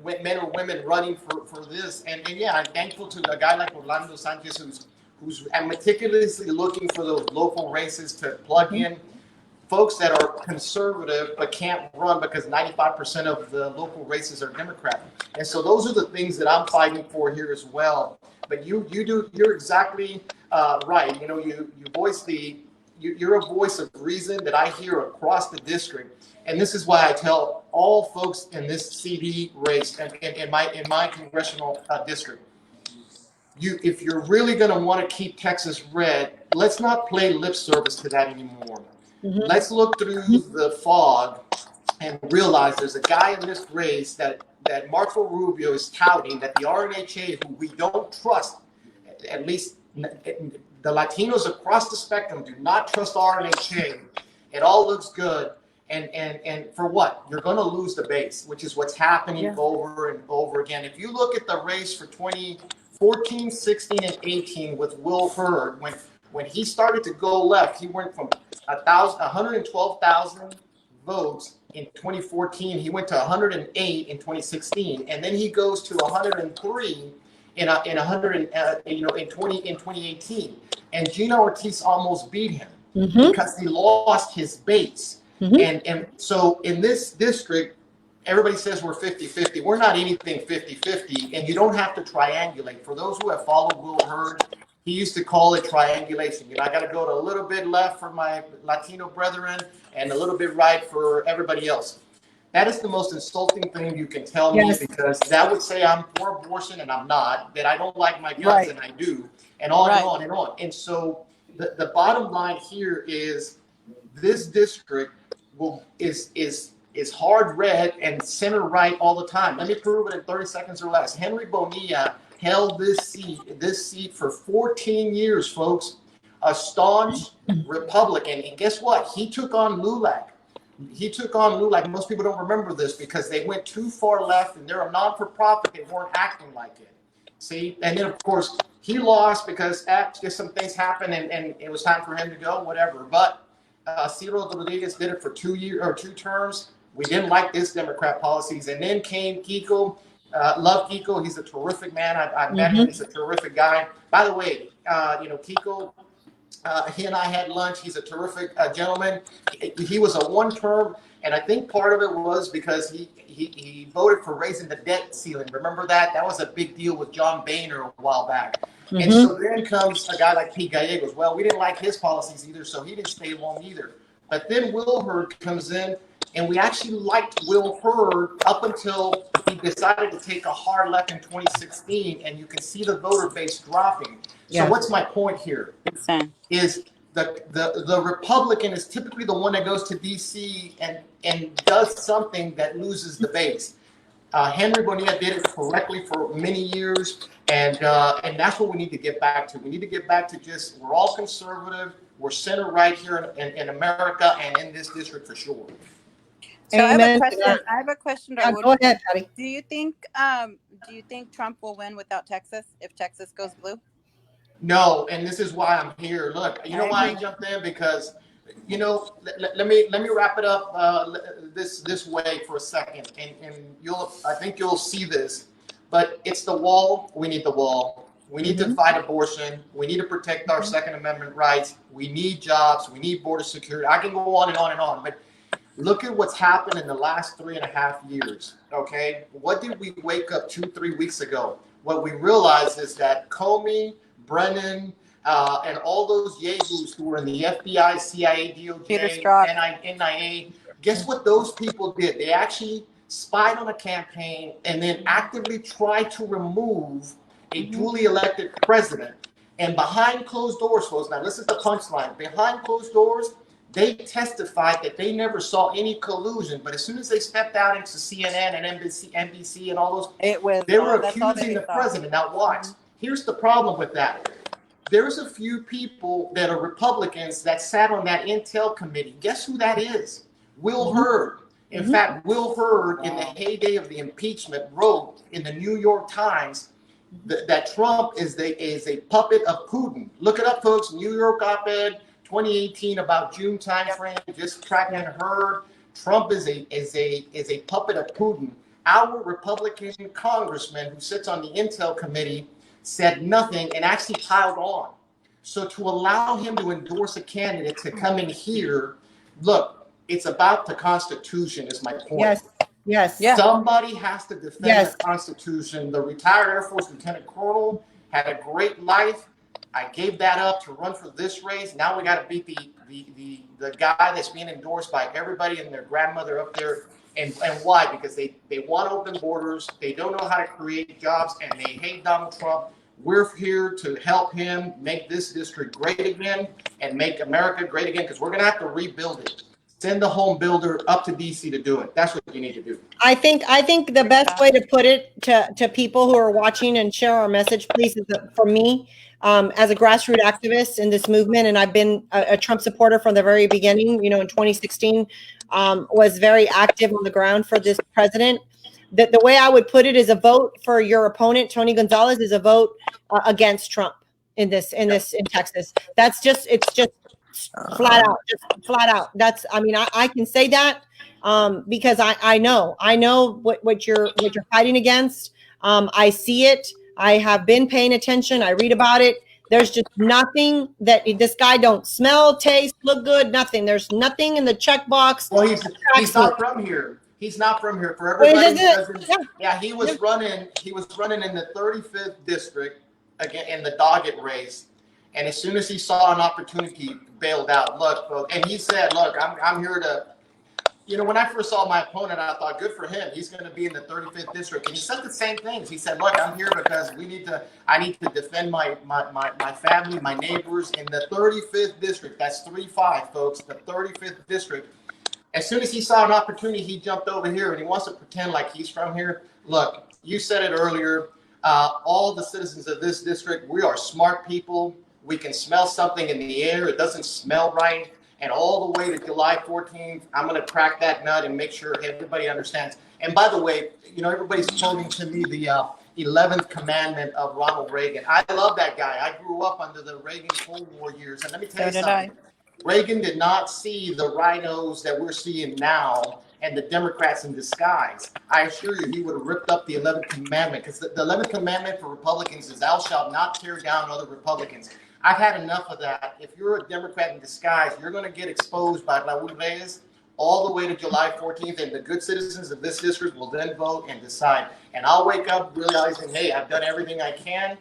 men or women running for this. And I'm thankful to a guy like Orlando Sanchez who's meticulously looking for those local races to plug in folks that are conservative but can't run because 95% of the local races are Democrat. And so those are the things that I'm fighting for here as well. But you're exactly right. You voice you're a voice of reason that I hear across the district. And this is why I tell all folks in this CD race and in my congressional district, if you're really going to want to keep Texas red, let's not play lip service to that anymore. Mm-hmm. Let's look through the fog and realize there's a guy in this race that Marco Rubio is touting, that the RNHA, who we don't trust, at least the Latinos across the spectrum do not trust RNHA. It all looks good. And for what? You're going to lose the base, which is what's happening over and over again. If you look at the race for 2014, 16, and 18 with Will Hurd, when he started to go left, he went from 112,000 votes in 2014. He went to 108 in 2016, and then he goes to 103 in 2018. And Gino Ortiz almost beat him because he lost his base. And so in this district, everybody says we're 50-50. We're not anything 50-50, and you don't have to triangulate. For those who have followed Will Hurd, he used to call it triangulation. I got to go to a little bit left for my Latino brethren and a little bit right for everybody else. That is the most insulting thing you can tell me, because that would say I'm for abortion and I'm not, that I don't like my guns and I do, and on and on and on. And so the bottom line here is this district is hard red and center right all the time. Let me prove it in 30 seconds or less. Henry Bonilla held this seat for 14 years, folks. A staunch Republican, and guess what? He took on LULAC. Most people don't remember this because they went too far left, and they're a non-for-profit. They weren't acting like it. See, and then of course he lost because just some things happened, and it was time for him to go. Whatever, but Ciro Rodriguez did it for 2 terms. We didn't like this Democrat policies, and then came Kiko. Love Kiko. He's a terrific man. I've met him. He's a terrific guy. By the way, Kiko, he and I had lunch. He's a terrific gentleman. He was a one-term, and I think part of it was because he voted for raising the debt ceiling. Remember that? That was a big deal with John Boehner a while back. And so then comes a guy like Pete Gallegos. Well, we didn't like his policies either, so he didn't stay long either. But then Will Hurd comes in, and we actually liked Will Hurd up until he decided to take a hard left in 2016, and you can see the voter base dropping. So what's my point here? Is the Republican is typically the one that goes to D.C. and does something that loses the base. Henry Bonilla did it correctly for many years, and that's what we need to get back to. We need to get back to just, we're all conservative, we're center right here in America and in this district for sure.
So I have a question.
Go ahead, Patty.
Do you think Trump will win without Texas if Texas goes blue?
No, and this is why I'm here. Look, you know why I jumped in? Because, let me wrap it up this way for a second, and I think you'll see this. But it's the wall. We need the wall. We need to fight abortion. We need to protect our Second Amendment rights. We need jobs. We need border security. I can go on and on and on, but look at what's happened in the last 3.5 years. Okay, what did we wake up 2-3 weeks ago? What we realized is that Comey, Brennan, and all those yahoos who were in the FBI, CIA, DOJ, NIA, guess what those people did? They actually spied on a campaign and then actively tried to remove a duly elected president. And behind closed doors, folks, now this is the punchline. Behind closed doors, they testified that they never saw any collusion. But as soon as they stepped out into CNN and NBC and all those, they were accusing the president. Now watch. Here's the problem with that. There's a few people that are Republicans that sat on that Intel committee. Guess who that is? Will Hurd. In fact, Will Hurd, in the heyday of the impeachment, wrote in the New York Times that Trump is a puppet of Putin. Look it up, folks. New York op-ed, 2018, about June timeframe. Just tracking Hurd. Trump is a puppet of Putin. Our Republican congressman who sits on the Intel committee said nothing and actually piled on. So to allow him to endorse a candidate to come in here, look, it's about the Constitution is my point.
Yes.
Somebody has to defend the Constitution. The retired Air Force Lieutenant Colonel had a great life. I gave that up to run for this race. Now we got to beat the guy that's being endorsed by everybody and their grandmother up there. And why? Because they want open borders. They don't know how to create jobs, and they hate Donald Trump. We're here to help him make this district great again and make America great again, because we're going to have to rebuild it. Send the home builder up to DC to do it. That's what you need to do.
I think the best way to put it to people who are watching and share our message, please, is that for me, as a grassroots activist in this movement, and I've been a Trump supporter from the very beginning, in 2016, was very active on the ground for this president. The way I would put it is a vote for your opponent, Tony Gonzalez, is a vote against Trump in Texas. It's just flat out, just flat out. That's, I mean, I can say that because I know what you're fighting against. I see it. I have been paying attention. I read about it. There's just nothing that this guy don't smell, taste, look good, nothing. There's nothing in the checkbox.
Well, he's not from here. He's not from here. For everybody who doesn't, yeah, he was running in the 35th district again in the Doggett race. And as soon as he saw an opportunity, he bailed out. Look, folks, and he said, look, I'm here to, you know, when I first saw my opponent, I thought, good for him. He's going to be in the 35th district. And he said the same things. He said, look, I'm here because I need to defend my family, my neighbors in the 35th district. That's 3-5, folks, the 35th district. As soon as he saw an opportunity, he jumped over here and he wants to pretend like he's from here. Look, you said it earlier. All the citizens of this district, we are smart people. We can smell something in the air. It doesn't smell right. And all the way to July 14th, I'm going to crack that nut and make sure everybody understands. And by the way, you know, everybody's quoting to me the 11th commandment of Ronald Reagan. I love that guy. I grew up under the Reagan Cold War years. And let me tell you something. Reagan did not see the rhinos that we're seeing now and the Democrats in disguise. I assure you, he would have ripped up the 11th commandment, because the 11th commandment for Republicans is thou shalt not tear down other Republicans. I've had enough of that. If you're a Democrat in disguise, you're going to get exposed by Raul Reyes all the way to July 14th, and the good citizens of this district will then vote and decide. And I'll wake up realizing, hey, I've done everything I can.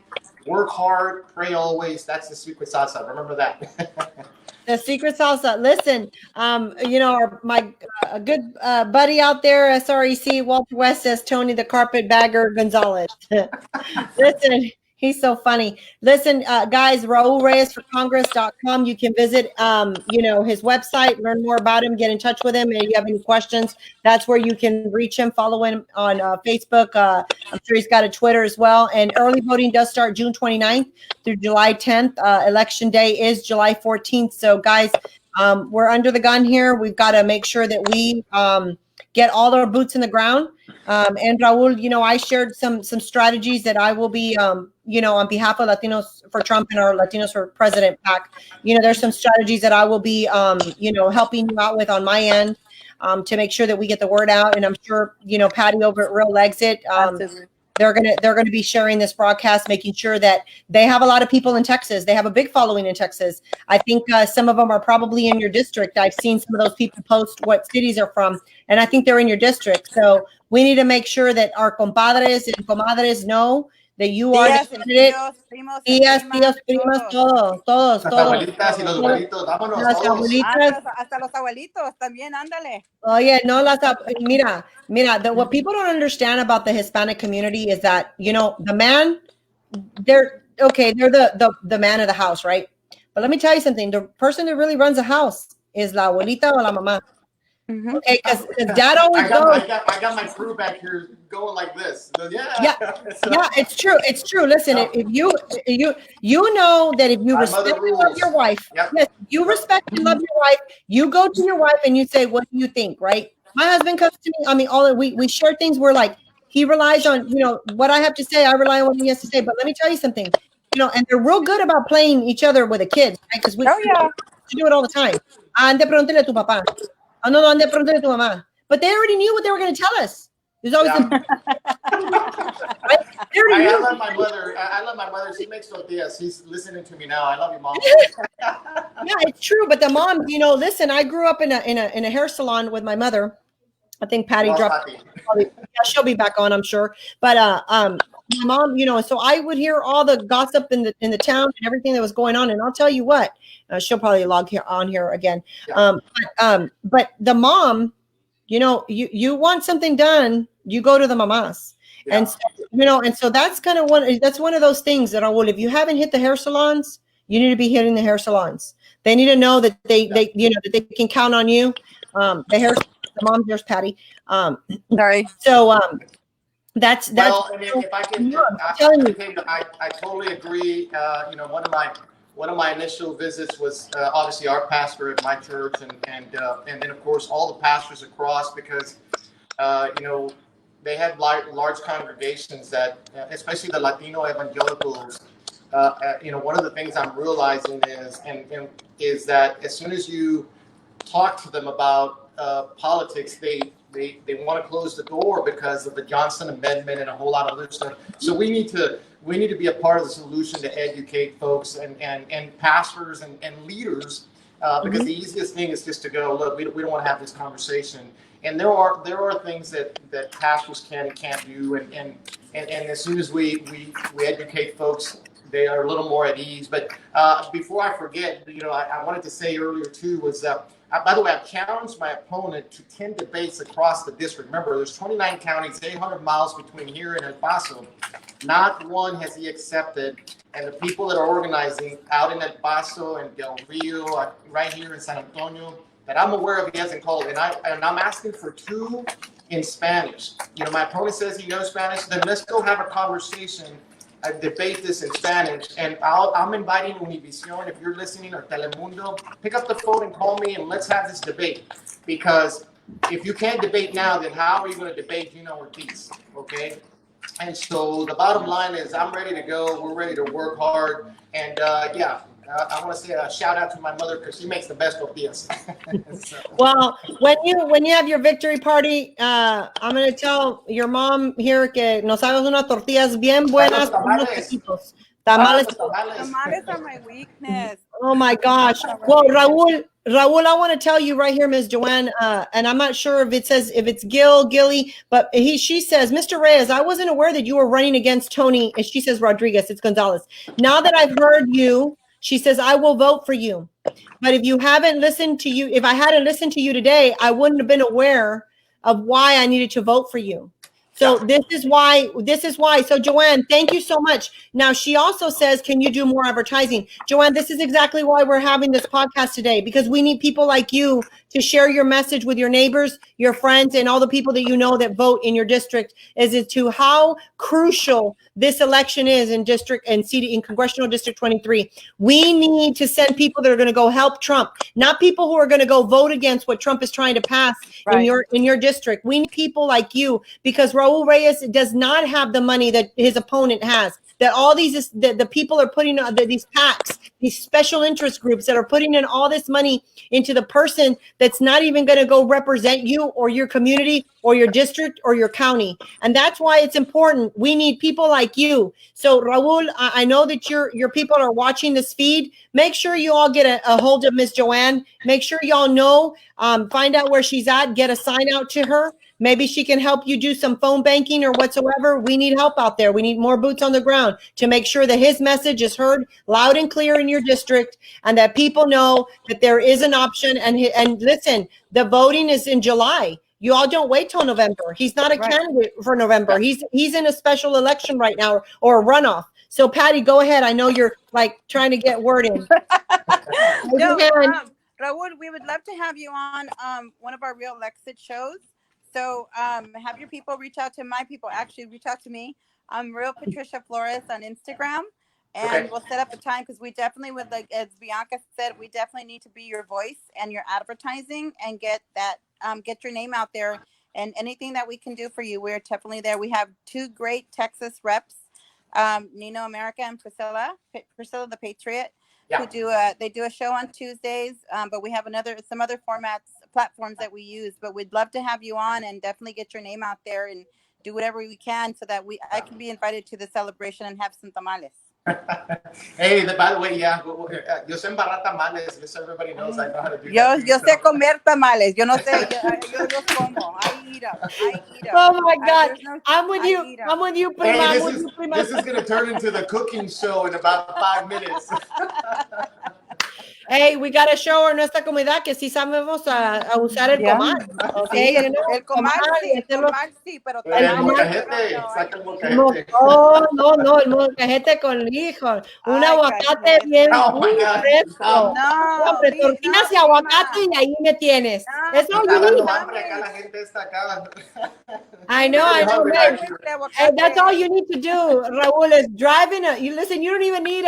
Work hard, pray always. That's the secret salsa. Remember that.
The secret salsa. Listen, you know, my good buddy out there, SREC, Walter West, says Tony the Carpetbagger Gonzalez. Listen, he's so funny. Listen, guys, Raul Reyes for Congress.com. You can visit, you know, his website, learn more about him, get in touch with him. And if you have any questions, that's where you can reach him. Follow him on Facebook. I'm sure he's got a Twitter as well. And early voting does start June 29th through July 10th. Election day is July 14th. So, guys, we're under the gun here. We've got to make sure that we get all our boots in the ground. And Raul, you know, I shared some strategies that I will be, you know, on behalf of Latinos for Trump and our Latinos for President PAC. You know, there's some strategies that I will be, you know, helping you out with on my end to make sure that we get the word out. And I'm sure, you know, Patty over at Real Lexit, they're gonna be sharing this broadcast, making sure that they have a lot of people in Texas. They have a big following in Texas. I think some of them are probably in your district. I've seen some of those people post what cities are from, and I think they're in your district. So we need to make sure that our compadres and comadres know that you are the candidate. Tías, tíos, primos, todos.
Las abuelitas y los abuelitos, vámonos todos.
Hasta los abuelitos también, ándale.
Oh yeah, no, mira, what people don't understand about the Hispanic community is that, you know, the man, they're the man of the house, right? But let me tell you something. The person that really runs the house is la abuelita or la mamá. Mm-hmm. Okay, because dad always goes.
I got my crew back here going like this. So,
yeah, it's true. It's true. Listen, if you know that if you respect and love your wife, yes, you respect and love your wife, you go to your wife and you say, what do you think, right? My husband comes to me. I mean, we share things where like he relies on, you know, what I have to say. I rely on what he has to say. But let me tell you something, you know, and they're real good about playing each other with the kids, right? Because we do it all the time. Ande pregúntale a tu papá. Oh, no, ande pregúntale a tu mamá. But they already knew what they were going to tell us. There's always right?
I love my mother. I love my mother. She makes tortillas. She's listening to me now. I love you, Mom.
Yeah, it's true. But the mom, you know, listen, I grew up in a hair salon with my mother. I think Patty dropped. Yeah, she'll be back on, I'm sure. But my mom, you know, so I would hear all the gossip in the town and everything that was going on. And I'll tell you what, she'll probably log here again. Yeah. But the mom, you know, you want something done, you go to the mamas. Yeah. And so, you know, and so that's kind of one of those things that if you haven't hit the hair salons, you need to be hitting the hair salons. They need to know that they you know, that they can count on you. The mom, there's Patty.
Sorry.
So that's
well, I mean, if I can, I totally agree. You know, one of my initial visits was obviously our pastor at my church, and then of course all the pastors across, because you know, they had large congregations that, especially the Latino evangelicals, one of the things I'm realizing is that as soon as you talk to them about politics, they want to close the door because of the Johnson Amendment and a whole lot of other stuff. So we need to be a part of the solution to educate folks and pastors and leaders, because the easiest thing is just to go, look, we don't want to have this conversation. And there are things that pastors can and can't do, and as soon as we educate folks, they are a little more at ease. But before I forget, I wanted to say earlier too was by the way, I've challenged my opponent to 10 debates across the district. Remember, there's 29 counties, 800 miles between here and El Paso. Not one has he accepted. And the people that are organizing out in El Paso and Del Rio, right here in San Antonio, that I'm aware of, he hasn't called. And I'm asking for 2 in Spanish. My opponent says he knows Spanish. Then let's go have a conversation. I debate this in Spanish, and I'm inviting Univision, if you're listening, or Telemundo, pick up the phone and call me, and let's have this debate. Because if you can't debate now, then how are you going to debate Ortiz? Okay? And so the bottom line is, I'm ready to go. We're ready to work hard. And I want to say a shout out to my mother because she makes the best tortillas. So.
Well, when you have your victory party, I'm going to tell your mom here que nos hagas unas tortillas bien buenas. Tamales.
Tamales are my weakness.
Oh my gosh. Well, Raul, I want to tell you right here, Ms. Joanne, and I'm not sure if it's Gilly, but she says, Mr. Reyes, I wasn't aware that you were running against Tony, and she says Rodriguez, it's Gonzalez. Now that I've heard you, she says, I will vote for you. But if I hadn't listened to you today, I wouldn't have been aware of why I needed to vote for you. So this is why. So Joanne, thank you so much. Now, she also says, can you do more advertising? Joanne, this is exactly why we're having this podcast today, because we need people like you to share your message with your neighbors, your friends, and all the people that you know that vote in your district as to how crucial this election is in Congressional District 23. We need to send people that are going to go help Trump, not people who are going to go vote against what Trump is trying to pass in your district. We need people like you, because Raul Reyes does not have the money that his opponent has. That all the people are putting these PACs, these special interest groups that are putting in all this money into the person that's not even going to go represent you or your community or your district or your county. And that's why it's important. We need people like you. So Raul, I know that your people are watching this feed. Make sure you all get a hold of Ms. Joanne. Make sure y'all know, find out where she's at, get a sign out to her. Maybe she can help you do some phone banking or whatsoever. We need help out there. We need more boots on the ground to make sure that his message is heard loud and clear in your district, and that people know that there is an option. And listen, the voting is in July. You all don't wait till November. He's not a candidate for November. He's in a special election right now, or a runoff. So Patty, go ahead. I know you're like trying to get word in.
No, Raul, we would love to have you on one of our Real Lexit shows. So have your people reach out to my people. Actually, reach out to me. I'm Real Patricia Flores on Instagram, and we'll set up a time, because we definitely would, like as Bianca said, we definitely need to be your voice and your advertising, and get your name out there, and anything that we can do for you, we're definitely there. We have 2 great Texas reps, Nino America and Priscilla the Patriot, who do a show on Tuesdays, but we have some other platforms that we use. But we'd love to have you on and definitely get your name out there and do whatever we can so that I can be invited to the celebration and have some tamales.
Hey, by the way, yo sé embarrar tamales. Just so everybody knows, I know how to do that.
Yo sé comer tamales. Yo no sé. Yo los como. I eat them.
Oh my God. I'm with you, Prima.
Hey, this is going to turn into the cooking show in about 5 minutes.
Hey, we got to show a nuestra comunidad que sí sabemos a usar el comal. Okay,
sí, el comal sí, pero
el molcajete, saca el molcajete.
No, el molcajete con hijo. Un aguacate bien fresco. No, tortillas y aguacate, y ahí me tienes. That's all you need. I know. Hey, that's all you need to do, Raul, is driving you don't even need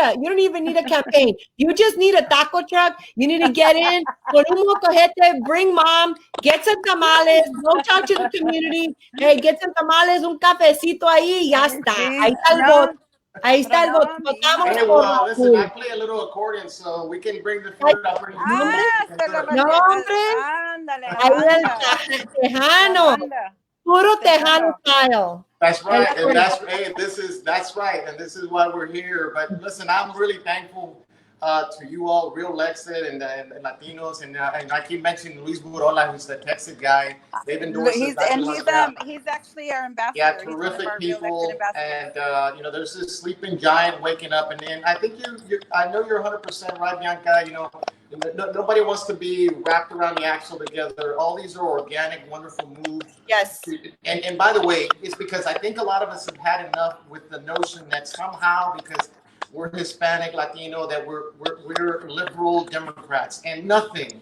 a campaign. You just need a taco truck. You need to get in, con un molcajete, bring mom, get some tamales, go talk to the community. Hey, get some tamales, un cafecito ahí, y ya está. Ahí está el voto. Ahí está el voto.
Perdón,
Votamos
Hey,
por
well, listen, I
Raúl.
play a little accordion, so we can bring the
Ay,
food. I'll bring the
no, hombre.
food.
Se lo
No,
mandé.
hombre.
Ándale, la
Ahí
banda.
el
La
tejano.
banda.
Puro tejano
Tejano.
style.
That's
El
right, and that's right, and this is why we're here. But listen, I'm really thankful to you all, real Lexit and Latinos, and I keep mentioning Luis Burola, who's the Texas guy. They've endorsed us.
He's actually our ambassador.
Yeah,
He's one of
terrific
our real Lexit
people,
ambassadors.
and you know, there's this sleeping giant waking up, and then I think I know you're 100% right, Bianca. You know, nobody wants to be wrapped around the axle together. All these are organic, wonderful moves.
Yes.
And by the way, it's because I think a lot of us have had enough with the notion that somehow because we're Hispanic, Latino, that we're liberal Democrats, and nothing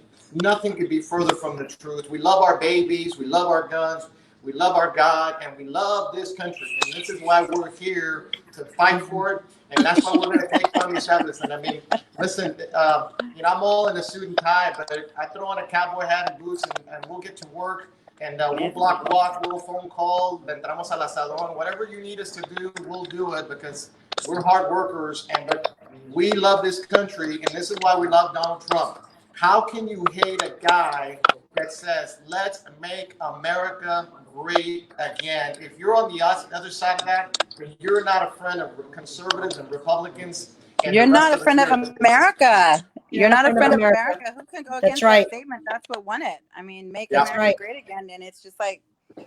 could be further from the truth. We love our babies, we love our guns, we love our God, and we love this country. And this is why we're here to fight for it, and that's why we're going to take on each other. And I mean, listen, you know, I'm all in a suit and tie, but I throw on a cowboy hat and boots, and we'll get to work. And we'll block walk, we'll phone call, entramos al asadón, whatever you need us to do, we'll do it because we're hard workers, but we love this country, and this is why we love Donald Trump. How can you hate a guy that says, let's make America great again? If you're on the other side of that, then you're not a friend of conservatives and Republicans. And
you're not a friend of America. You're not a friend of America. Who can go against that statement? That's what won it. I mean, make America great again. And it's just like,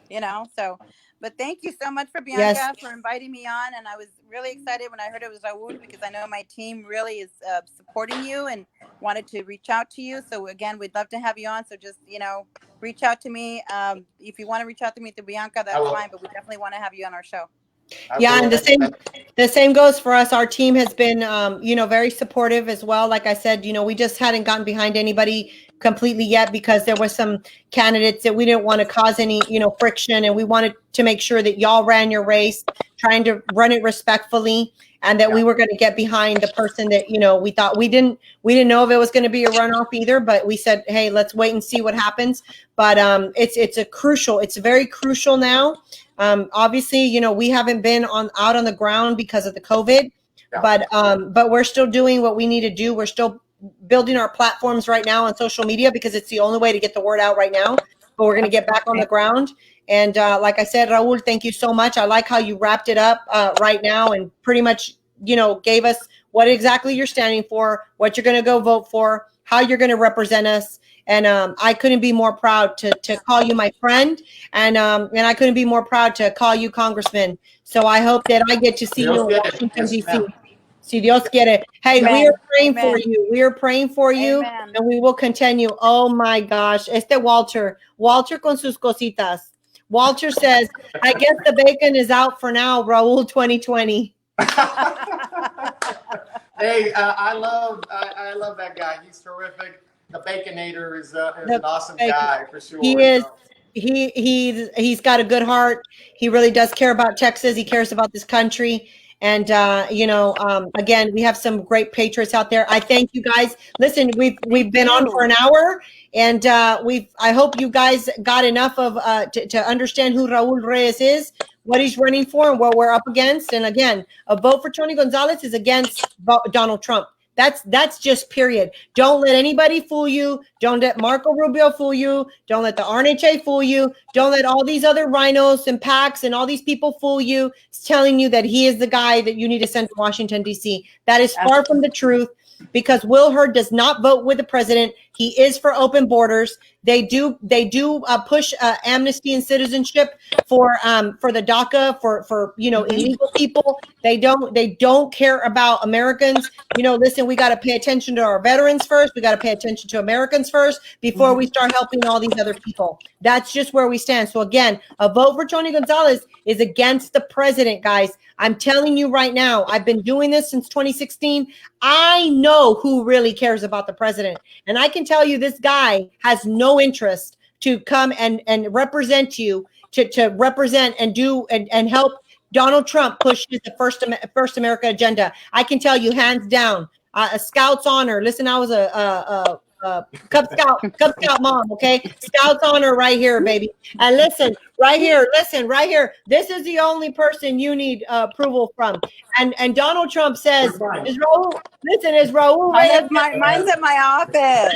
you know, so, but thank you so much for Bianca for inviting me on. And I was really excited when I heard it was Raul because I know my team really is supporting you and wanted to reach out to you. So again, we'd love to have you on. So just, you know, reach out to me. If you want to reach out to me through Bianca, that's fine. But we definitely want to have you on our show.
Yeah, and the same goes for us. Our team has been, you know, very supportive as well. Like I said, you know, we just hadn't gotten behind anybody completely yet because there was some candidates that we didn't want to cause any, you know, friction, and we wanted to make sure that y'all ran your race, trying to run it respectfully, and that we were going to get behind the person that, you know, we thought we didn't know if it was going to be a runoff either, but we said, hey, let's wait and see what happens. But it's very crucial now. Obviously, you know, we haven't been out on the ground because of the COVID, but we're still doing what we need to do. We're still building our platforms right now on social media because it's the only way to get the word out right now. But we're going to get back on the ground. And like I said, Raul, thank you so much. I like how you wrapped it up right now and pretty much, you know, gave us what exactly you're standing for, what you're going to go vote for, how you're going to represent us. And I couldn't be more proud to call you my friend, and I couldn't be more proud to call you Congressman. So I hope that I get to see you in Washington, D.C. Si Dios quiere. Hey, we are praying for you. We are praying for you, and we will continue. Oh my gosh, Walter con sus cositas. Walter says, I guess the bacon is out for now, Raul 2020.
Hey, I love that guy. He's terrific. The Baconator is an awesome guy for sure.
He is. He's got a good heart. He really does care about Texas. He cares about this country. And you know, again, we have some great patriots out there. I thank you guys. Listen, we've been on for an hour, and I hope you guys got enough of to understand who Raul Reyes is, what he's running for, and what we're up against. And again, a vote for Tony Gonzalez is against Donald Trump. That's just period. Don't let anybody fool you. Don't let Marco Rubio fool you. Don't let the RNHA fool you. Don't let all these other rhinos and PACs and all these people fool you. It's telling you that he is the guy that you need to send to Washington, D.C. That is far from the truth, because Will Hurd does not vote with the president. He is for open borders. They do push amnesty and citizenship for the DACA for you know, illegal people. They don't care about Americans. You know, listen, we got to pay attention to our veterans first. We got to pay attention to Americans first before we start helping all these other people. That's just where we stand. So again, a vote for Tony Gonzalez is against the president, guys. I'm telling you right now, I've been doing this since 2016. I know who really cares about the president. And I can tell you this guy has no interest to come and represent you, to represent and do and help Donald Trump push the First America agenda. I can tell you hands down, a Scout's honor. Listen, I was Cub Scout mom, okay? Scouts honor right here, baby. And listen, right here. This is the only person you need approval from. And Donald Trump says, is Raul Reyes?
Mine's at my office.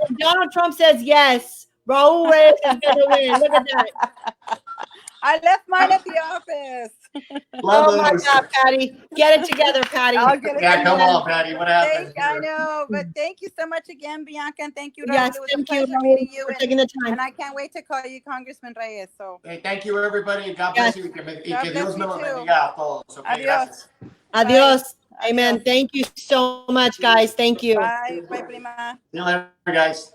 And Donald Trump says, yes, Raul Reyes is going to win. Look at that.
I left mine at the office.
Oh my God, Patty. Get it together, Patty.
I'll get it together.
Come on, Patty. What happened?
I know, but thank you so much again, Bianca, and thank you, Raul.
Yes,
It was
thank
a
you,
pleasure meeting you,
for taking the time.
and I can't wait to call you Congressman Reyes. So,
Hey, thank you, everybody. God bless you. Y que Dios me los bendiga a todos. Okay,
adios.
Adios.
Bye.
Amen.
Adios.
Thank you so much, guys. Thank you.
Bye, prima.
See you later, guys.